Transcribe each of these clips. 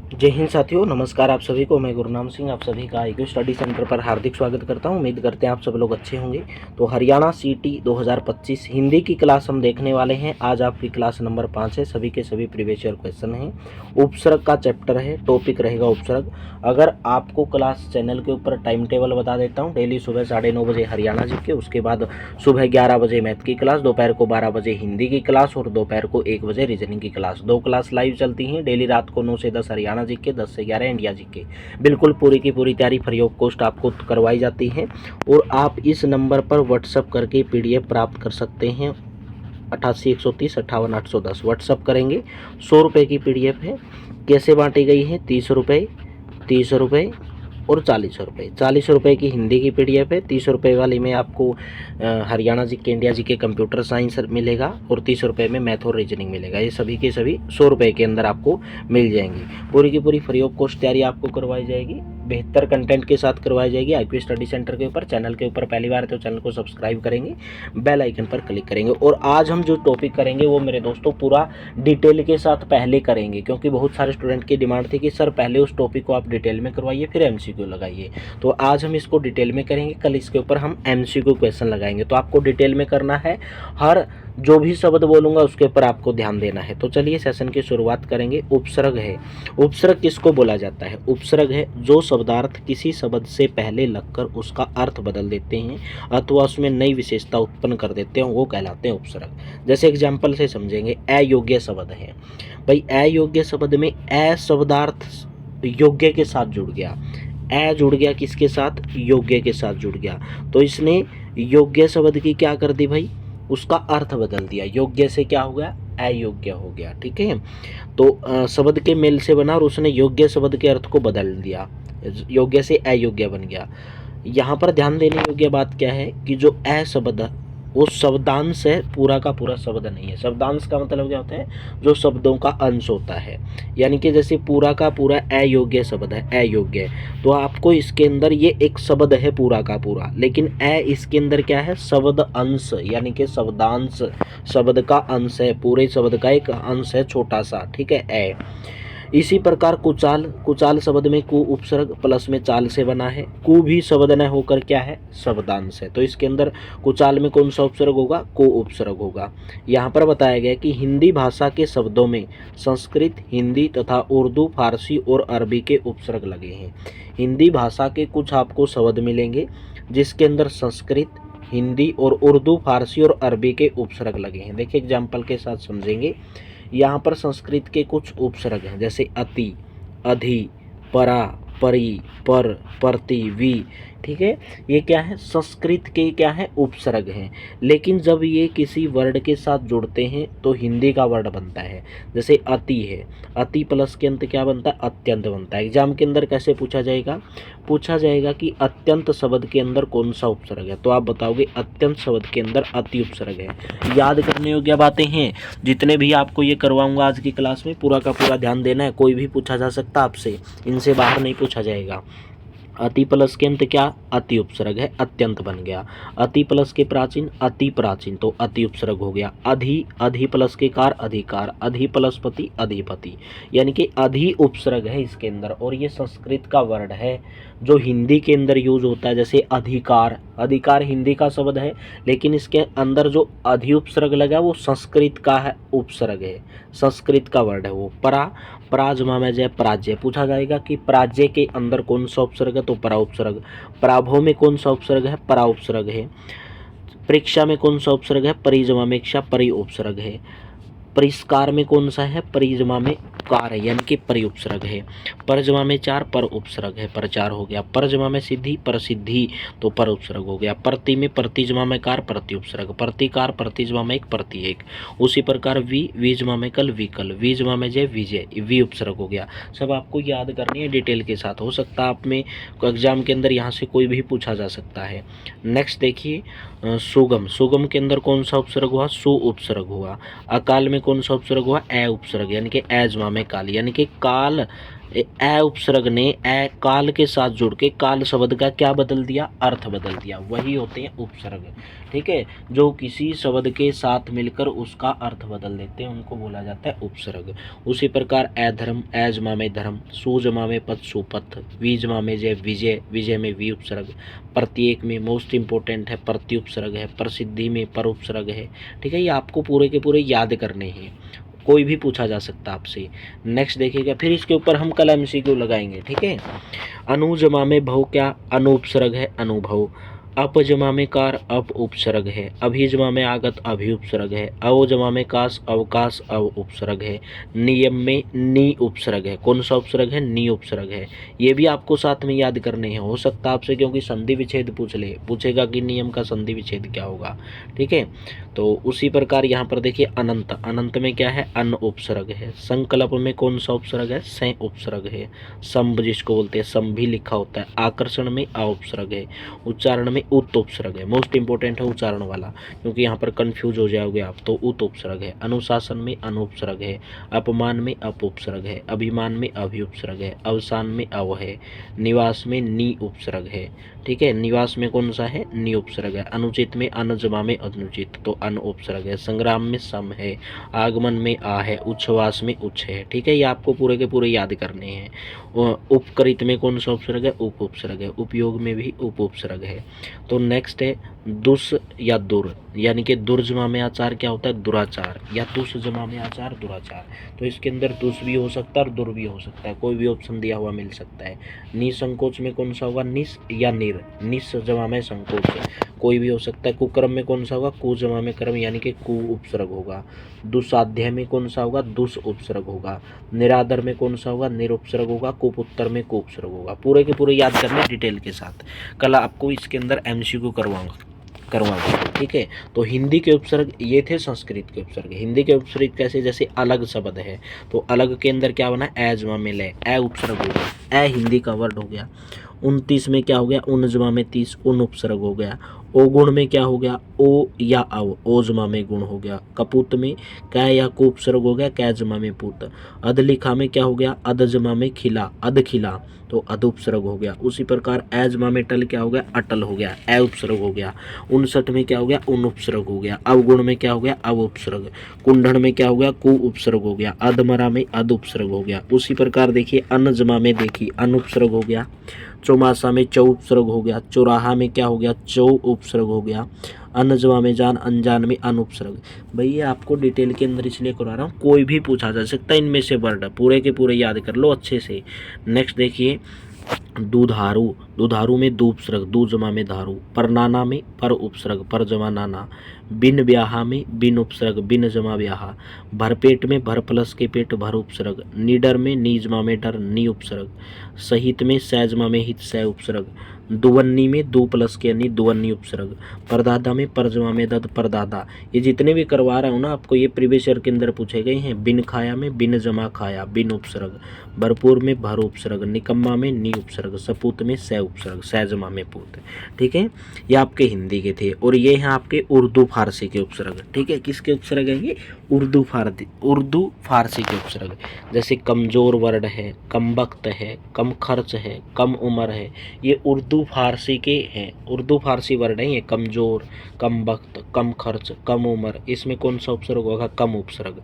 जय हिंद साथियों, नमस्कार आप सभी को। मैं गुरनाम सिंह आप सभी का IQ स्टडी सेंटर पर हार्दिक स्वागत करता हूं। उम्मीद करते हैं आप सब लोग अच्छे होंगे। तो हरियाणा CT 2025 हिंदी की क्लास हम देखने वाले हैं। आज आपकी क्लास नंबर 5 है। सभी के सभी प्रीवियस ईयर क्वेश्चन हैं। उपसर्ग का चैप्टर है, टॉपिक रहेगा उपसर्ग। अगर आपको क्लास चैनल के ऊपर टाइम टेबल बता देता हूँ। डेली सुबह 9:30 बजे हरियाणा जी के, उसके बाद सुबह 11 बजे मैथ की क्लास, दोपहर को 12 बजे हिंदी की क्लास और दोपहर को 1 बजे रीजनिंग की क्लास। 2 क्लास लाइव चलती हैं डेली रात को 9 से 10 हरियाणा जी के, 10 से 11 इंडिया जी के। बिल्कुल पूरी की पूरी तैयारी फ्री ऑफ कॉस्ट आपको करवाई जाती है और आप इस नंबर पर व्हाट्सअप करके PDF प्राप्त कर सकते हैं। 88 130 58 810 व्हाट्सअप करेंगे। 100 रुपये की PDF है। कैसे बांटी गई है? 30 रुपये, 30 रुपये और 40 रुपये। 40 रुपये की हिंदी की PDF है। 30 रुपये वाली में आपको हरियाणा जी के, इंडिया जी के कंप्यूटर साइंस मिलेगा और 30 रुपये में मैथ और रीजनिंग मिलेगा। ये सभी के सभी 100 रुपये के अंदर आपको मिल जाएंगी। पूरी की पूरी फ्री ऑफ कॉस्ट तैयारी आपको करवाई जाएगी, बेहतर कंटेंट के साथ करवाई जाएगी। IQ स्टडी सेंटर के ऊपर, चैनल के ऊपर पहली बार तो चैनल को सब्सक्राइब करेंगे, बेल आइकन पर क्लिक करेंगे। और आज हम जो टॉपिक करेंगे वो मेरे दोस्तों पूरा डिटेल के साथ पहले करेंगे, क्योंकि बहुत सारे स्टूडेंट की डिमांड थी कि सर पहले उस टॉपिक को आप डिटेल में करवाइए फिर MCQ लगाइए। तो आज हम इसको डिटेल में करेंगे, कल इसके ऊपर हम MCQ क्वेश्चन लगाएंगे। तो आपको डिटेल में करना है, हर जो भी शब्द बोलूँगा उसके ऊपर आपको ध्यान देना है। तो चलिए सेशन की शुरुआत करेंगे। उपसर्ग है। उपसर्ग किसको बोला जाता है? उपसर्ग है जो शब्दार्थ किसी शब्द से पहले लगकर उसका अर्थ बदल देते हैं अथवा उसमें नई विशेषता उत्पन्न कर देते हैं, वो कहलाते हैं उपसर्ग। जैसे एग्जाम्पल से समझेंगे। अयोग्य शब्द है भाई। अयोग्य शब्द में अ शब्दार्थ योग्य के साथ जुड़ गया। अ जुड़ गया किसके साथ? योग्य के साथ जुड़ गया। तो इसने योग्य शब्द की क्या कर दी भाई? उसका अर्थ बदल दिया। योग्य से क्या हो गया? अयोग्य हो गया। ठीक है। तो शब्द के मेल से बना और उसने योग्य शब्द के अर्थ को बदल दिया। योग्य से अयोग्य बन गया। यहाँ पर ध्यान देने योग्य बात क्या है कि जो अ शब्द वो शब्दांश है, पूरा का पूरा शब्द नहीं है। शब्दांश का मतलब क्या होता है? जो शब्दों का अंश होता है। यानी कि जैसे पूरा का पूरा अयोग्य शब्द है, अयोग्य, तो आपको इसके अंदर ये एक शब्द है पूरा का पूरा, लेकिन इसके अंदर क्या है? शब्द अंश, यानी कि शब्दांश शब्द का अंश है, पूरे शब्द का एक अंश है छोटा सा। ठीक है। इसी प्रकार कुचाल, कुचाल शब्द में कु उपसर्ग प्लस में चाल से बना है। कु भी शब्द न होकर क्या है? शब्दांश है। तो इसके अंदर कुचाल में कौन सा उपसर्ग होगा? को उपसर्ग होगा। यहाँ पर बताया गया कि हिंदी भाषा के शब्दों में संस्कृत, हिंदी तथा उर्दू, फारसी और अरबी के उपसर्ग लगे हैं। हिंदी भाषा के कुछ आपको शब्द मिलेंगे जिसके अंदर संस्कृत, हिंदी और उर्दू, फारसी और अरबी के उपसर्ग लगे हैं। देखिए एग्जाम्पल के साथ समझेंगे। यहाँ पर संस्कृत के कुछ उपसर्ग हैं, जैसे अति, अधि, परा, परि, पर, प्रति, वि। ठीक है। ये क्या है? संस्कृत के क्या है? उपसर्ग हैं। लेकिन जब ये किसी वर्ड के साथ जुड़ते हैं तो हिंदी का वर्ड बनता है। जैसे अति है, अति प्लस के अंत क्या बनता है? अत्यंत बनता है। एग्जाम के अंदर कैसे पूछा जाएगा? पूछा जाएगा कि अत्यंत शब्द के अंदर कौन सा उपसर्ग है, तो आप बताओगे अत्यंत शब्द के अंदर अति उपसर्ग है। याद करने योग्य बातें हैं। जितने भी आपको ये करवाऊंगा आज की क्लास में, पूरा का पूरा ध्यान देना है। कोई भी पूछा जा सकता आपसे, इनसे बाहर नहीं पूछा जाएगा। अति प्लस के अंत क्या? अति उपसर्ग है, अत्यंत बन गया। अति प्लस के प्राचीन, अति प्राचीन, तो अति उपसर्ग हो गया। अधि, अधि प्लस के कार, अधिकार। अधि प्लस पति, अधिपति, यानी कि अधि उपसर्ग है इसके अंदर। और ये संस्कृत का वर्ड है जो हिंदी के अंदर यूज होता है। जैसे अधिकार, अधिकार हिंदी का शब्द है, लेकिन इसके अंदर जो अधि उपसर्ग लगा वो संस्कृत का है, उपसर्ग है, संस्कृत का वर्ड है वो। परा, पराजमा में जय पराजय, पूछा जाएगा कि पराजय के अंदर कौन सा उपसर्ग है, तो परा उपसर्ग। पराभव में कौन सा उपसर्ग है? परा उपसर्ग है। परीक्षा में कौन सा उपसर्ग है? परिजमा में इक्षा, परि उपसर्ग है। परिष्कार में कौन सा है? परिजमा में कार है, यानी कि परि उपसर्ग है। परजमा में चार, पर उपसर्ग है, प्रचार हो गया। परजमा में सिद्धि, प्रसिद्धि, तो पर उपसर्ग हो गया। प्रति में प्रतिजमा में कार, प्रति उपसर्ग। प्रतिकार, प्रतिजमा में एक, प्रति एक। उसी प्रकार वीजमा में कल, विकल। वीजमा में जय, विजय, वी उपसर्ग हो गया। सब आपको याद करनी है डिटेल के साथ। हो सकता है आप में एग्जाम के अंदर यहाँ से कोई भी पूछा जा सकता है। नेक्स्ट देखिए, सुगम, सुगम के अंदर कौन सा उपसर्ग हुआ? सु उपसर्ग हुआ। अकाल में कौन सा उपसर्ग हुआ? ए उपसर्ग, यानी कि एजमा में काल, यानी कि काल ए उपसर्ग ने ए काल के साथ जुड़ के काल शब्द का क्या बदल दिया, अर्थ बदल दिया, वही होते हैं उपसर्ग। ठीक है, जो किसी शब्द के साथ मिलकर उसका अर्थ बदल देते हैं उनको बोला जाता है उपसर्ग। उसी प्रकार अधर्म, एजमा में धर्म, सुजमा में पथ सुपथ, विजमा में जय विजय, विजय में वी उपसर्ग, प्रत्येक में मोस्ट इंपॉर्टेंट है प्रति उपसर्ग है, प्रसिद्धि में पर उपसर्ग है। ठीक है, ये आपको पूरे के पूरे याद करने हैं, कोई भी पूछा जा सकता है आपसे। नेक्स्ट देखिएगा, फिर इसके ऊपर हम कल एमसीक्यू लगाएंगे। ठीक है, अनुजमा में भव क्या, अनुपसर्ग है अनुभव, अपजमा में कार अप उपसर्ग है, अभिजमा में आगत अभि उपसर्ग है, अवजमा में काश अवकाश अव उपसर्ग है, नियम में नी उपसर्ग है। कौन सा उपसर्ग है, नी उपसर्ग है। ये भी आपको साथ में याद करने हैं, हो सकता है आपसे क्योंकि संधि विच्छेद पूछेगा कि नियम का संधि विच्छेद क्या होगा। ठीक है, तो उसी प्रकार यहाँ पर देखिए अनंत, अनंत में क्या है, अन उपसर्ग है। संकल्प में कौन सा उपसर्ग है, से उपसर्ग है। संभ जिसको बोलते हैं, संभ भी लिखा होता है। आकर्षण में अ उपसर्ग है। उच्चारण में उत उपसर्ग है, मोस्ट इंपॉर्टेंट है उच्चारण वाला, क्योंकि यहाँ पर कंफ्यूज हो जाओगे आप, तो उत उपसर्ग है। अनुशासन में अनुपसर्ग है। अपमान में अप उपसर्ग है। अभिमान में अभि उपसर्ग है। अवसान में अव है। निवास में नी उपसर्ग है। ठीक है, निवास में कौन सा है, नी उपसर्ग है। अनुचित में अन, जमा में अनुचित, तो अन उपसर्ग है। संग्राम में सम है। आगमन में आ है। उच्छ्वास में उच्च है। ठीक है, ये आपको पूरे के पूरे याद करने हैं। उपकृत में कौन सा उपसर्ग है, उप उपसर्ग है। उपयोग में भी उप उपसर्ग है। तो नेक्स्ट है दुस या दुर, यानी कि दुर जमा में आचार क्या होता है, दुराचार, या दुस जमा में आचार दुराचार। तो इसके अंदर दुस भी हो सकता है और दुर भी हो सकता है, कोई भी ऑप्शन दिया हुआ मिल सकता है। निसंकोच में कौन सा होगा, निस या निर, निस जमा में संकोच, कोई भी हो सकता है। कुक्रम में कौन सा होगा, कु जमा में कर्म, यानी कि कु उपसर्ग होगा। दुसाध्याय में कौन सा होगा, दुस उपसर्ग होगा। निरादर में कौन सा होगा, निरुपसर्ग होगा। कुपुत्तर में कुपसर्ग होगा। पूरे के पूरे याद करने डिटेल के साथ, कल आपको इसके अंदर एमसीक्यू करवाऊंगा। ठीक है, तो हिंदी के उपसर्ग ये थे, संस्कृत के उपसर्ग। हिंदी के उपसर्ग कैसे, जैसे अलग शब्द है तो अलग के अंदर क्या बना, ए जमा में ले, ए उपसर्ग हो गया, ए हिंदी का वर्ड हो गया। 29 में क्या हो गया, उन जमा में 30, उन उपसर्ग हो गया। ओ गुण में क्या हो गया, ओ या अव, ओ जमा में गुण हो गया। कपूत में कै या को उपसर्ग हो गया, कै जमा में पूत। अधलिखा में क्या हो गया, अध जमा में खिला, अध खिला, तो अध उपसर्ग हो गया। उसी प्रकार ए जमा में टल क्या हो गया, अटल हो गया, ए उपसर्ग हो गया। 59 में क्या हो गया, उन उपसर्ग हो गया। अवगुण में क्या हो गया, अव उपसर्ग। कुंडन में क्या हो गया, कु उपसर्ग हो गया। अधमरा में अध उपसर्ग हो गया। उसी प्रकार देखिए अन जमा में देखिए अन उपसर्ग हो गया। चौमासा में चौ उपसर्ग हो गया। चौराहा में क्या हो गया, चौ उपसर्ग हो गया। अनजवा में जान, अनजान में अन उपसर्ग। भाई ये आपको डिटेल के अंदर इसलिए करा रहा हूँ, कोई भी पूछा जा सकता है इनमें से वर्ड, पूरे के पूरे याद कर लो अच्छे से। नेक्स्ट देखिए दुधारू, दुधारू में दू उपसर्ग, दू जमा में धारू। परनाना में पर उपसर्ग, पर जमा नाना। बिन ब्याहा में बिन उपसर्ग, बिन जमा ब्याहा। भरपेट में भर प्लस के पेट, भर उपसर्ग। निडर में नी जमा में डर, नी उपसर्ग। सहित में सै जमा में हित, सै उपसर्ग। दुवन्नी में दो प्लस के यानी दुवन्नी उपसर्ग। परदादा में पर जमा में दद, परदादा। ये जितने भी करवा रहा हूँ ना आपको, ये प्रीवियस ईयर के अंदर पूछे गए हैं। बिन खाया में बिन जमा खाया, बिन उपसर्ग। भरपूर में भर उपसर्ग। निकम्मा में नी उपसर्ग। सपूत में सै उपसर्ग, सै जमा में पूत। ठीक है, ये आपके हिंदी के थे। और ये हैं आपके उर्दू फारसी के उपसर्ग। ठीक है, किसके उपसर्ग है ये, उर्दू फारसी के उपसर्ग। जैसे कमजोर वर्ड है, कम वक्त है, कम खर्च है, कम उम्र है, ये उर्दू फारसी के हैं। उर्दू फारसी वर्ड है ये। कमजोर, कम वक्त, कम खर्च, कम उम्र, इसमें कौन सा उपसर्ग होगा, कम उपसर्ग।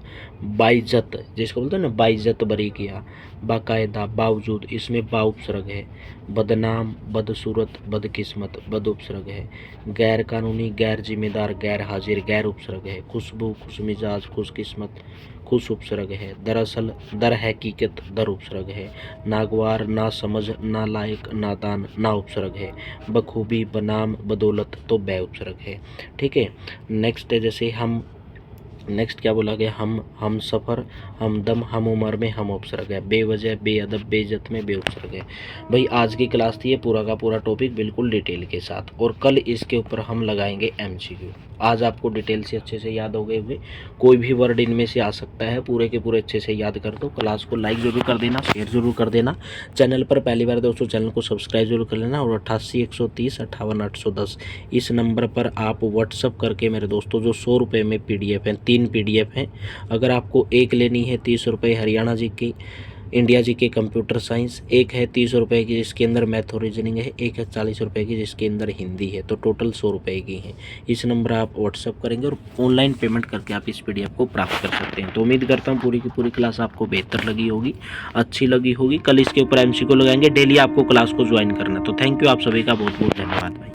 बाइज्जत, जिसको बोलते हैं ना बाइज्जत बरी किया। बाकायदा, बावजूद, इसमें बा उपसर्ग है। बदनाम, बदसूरत, बदकिस्मत, बद उपसर्ग है। गैर कानूनी, गैर जिम्मेदार, गैर हाजिर, गैर उपसर्ग है। खुशबू, खुशमिजाज, खुशकिस्मत, खुश उपसर्ग है। दरअसल, दर हकीकत, दर उपसर्ग है। नागवार, ना समझ, ना लायक, नादान, ना उपसर्ग है। बखूबी, बनाम, बदौलत, तो बै उपसर्ग है। ठीक है, नेक्स्ट है जैसे हम, नेक्स्ट क्या बोला गया, हम सफ़र, हमदम, हम उम्र में हम उपसर्ग है। बेवजह, बेअदब, बेइज्जत में बे उपसर्ग है। भाई आज की क्लास थी ये पूरा का पूरा टॉपिक बिल्कुल डिटेल के साथ, और कल इसके ऊपर हम लगाएंगे एमसीक्यू। आज आपको डिटेल से अच्छे से याद हो गए हुए, कोई भी वर्ड इनमें से आ सकता है, पूरे के पूरे अच्छे से याद कर दो। क्लास को लाइक जरूर कर देना, शेयर जरूर कर देना। चैनल पर पहली बार दोस्तों चैनल को सब्सक्राइब जरूर कर लेना। और 88 130 58 810 इस नंबर पर आप व्हाट्सअप करके मेरे दोस्तों जो 100 रुपये में PDF है, 3 3 PDF हैं। अगर आपको एक लेनी है 30 रुपये हरियाणा जी की, इंडिया जी के कंप्यूटर साइंस, एक है 30 रुपये की जिसके अंदर मैथ और रीजनिंग है, एक है 40 रुपये की जिसके अंदर हिंदी है, तो टोटल 100 रुपये की है। इस नंबर आप व्हाट्सअप करेंगे और ऑनलाइन पेमेंट करके आप इस PDF को प्राप्त कर सकते हैं। तो उम्मीद करता हूँ पूरी की पूरी क्लास आपको बेहतर लगी होगी, अच्छी लगी होगी। कल इसके ऊपर MCQ लगाएंगे, डेली आपको क्लास को ज्वाइन करना। तो थैंक यू, आप सभी का बहुत बहुत धन्यवाद भाई।